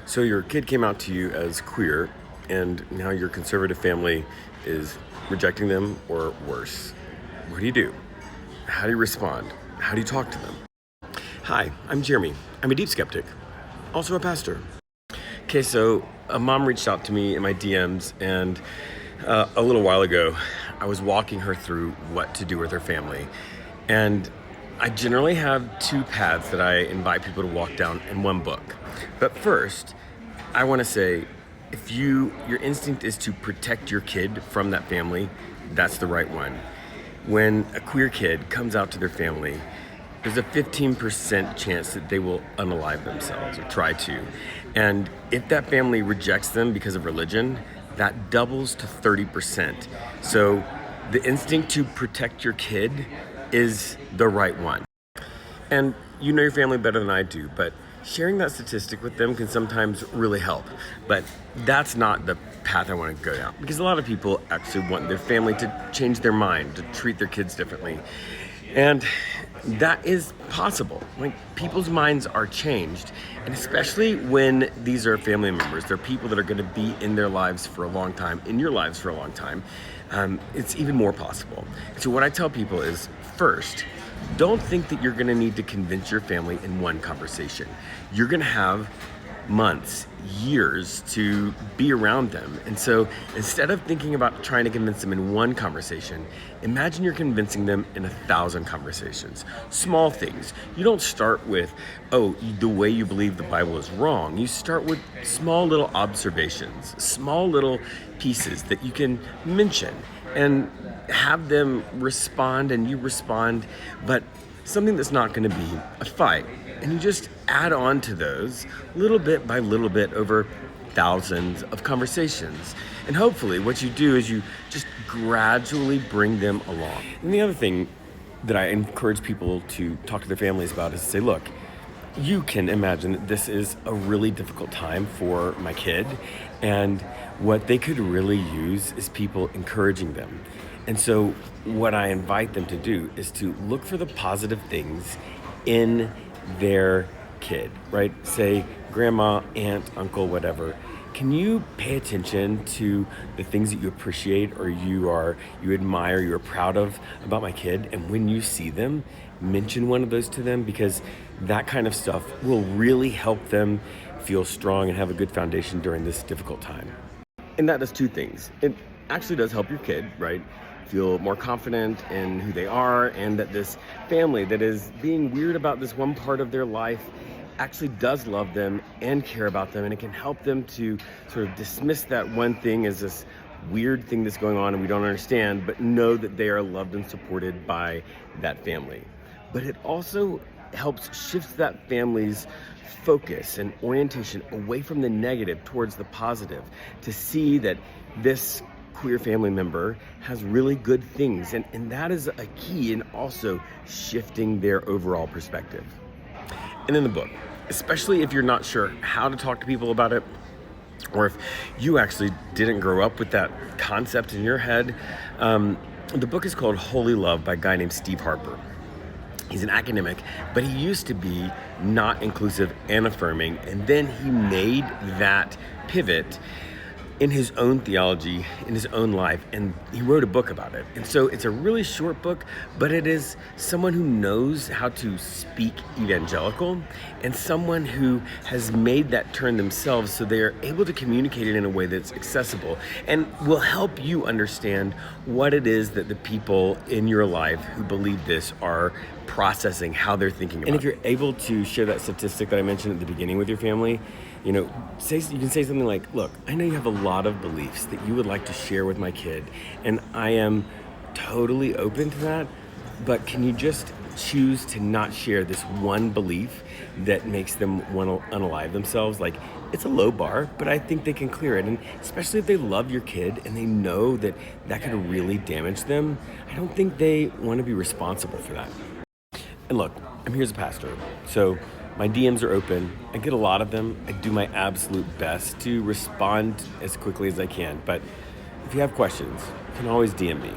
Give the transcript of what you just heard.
So your kid came out to you as queer, and now your conservative family is rejecting them or worse. What do you do? How do you respond? How do you talk to them? Hi, I'm Jeremy. I'm a deep skeptic, also a pastor. Okay, so a mom reached out to me in my DMs, and a little while ago, I was walking her through what to do with her family. And I generally have two paths that I invite people to walk down in one book. But first, I want to say, if your instinct is to protect your kid from that family, that's the right one. When a queer kid comes out to their family, there's a 15% chance that they will unalive themselves or try to. And if that family rejects them because of religion, that doubles to 30%. So the instinct to protect your kid is the right one. And you know your family better than I do, but sharing that statistic with them can sometimes really help. But that's not the path I want to go down, because a lot of people actually want their family to change their mind, to treat their kids differently. And that is possible. Like, people's minds are changed, and especially when these are family members, they're people that are going to be in their lives for a long time, in your lives for a long time. It's even more possible. So what I tell people is, first, don't think that you're going to need to convince your family in one conversation. You're going to have months, years to be around them. And so instead of thinking about trying to convince them in one conversation, imagine you're convincing them in 1,000 conversations. Small things. You don't start with, the way you believe the Bible is wrong. You start with small little observations, small little pieces that you can mention and have them respond and you respond, but something that's not going to be a fight. And you just add on to those little bit by little bit over thousands of conversations. And hopefully what you do is you just gradually bring them along. And the other thing that I encourage people to talk to their families about is to say, look, you can imagine that this is a really difficult time for my kid, and what they could really use is people encouraging them. And so what I invite them to do is to look for the positive things in their kid, right? Say, grandma, aunt, uncle, whatever. Can you pay attention to the things that you appreciate or you admire, you're proud of about my kid? And when you see them, mention one of those to them, because that kind of stuff will really help them feel strong and have a good foundation during this difficult time. And that does two things. It actually does help your kid, right? Feel more confident in who they are, and that this family that is being weird about this one part of their life actually does love them and care about them, and it can help them to sort of dismiss that one thing as this weird thing that's going on and we don't understand, but know that they are loved and supported by that family. But it also helps shift that family's focus and orientation away from the negative towards the positive, to see that this queer family member has really good things, and that is a key in also shifting their overall perspective. And in the book, especially if you're not sure how to talk to people about it, or if you actually didn't grow up with that concept in your head, the book is called Holy Love by a guy named Steve Harper. He's an academic, but he used to be not inclusive and affirming, and then he made that pivot in his own theology, in his own life, and he wrote a book about it. And so it's a really short book, but it is someone who knows how to speak evangelical, and someone who has made that turn themselves so they are able to communicate it in a way that's accessible and will help you understand what it is that the people in your life who believe this are processing, how they're thinking about it. And if you're able to share that statistic that I mentioned at the beginning with your family, you can say something like, look, I know you have a lot of beliefs that you would like to share with my kid, and I am totally open to that, but can you just choose to not share this one belief that makes them want to unalive themselves? Like, it's a low bar, but I think they can clear it. And especially if they love your kid and they know that that could really damage them, I don't think they want to be responsible for that. And look, I'm here as a pastor, so my DMs are open. I get a lot of them. I do my absolute best to respond as quickly as I can. But if you have questions, you can always DM me.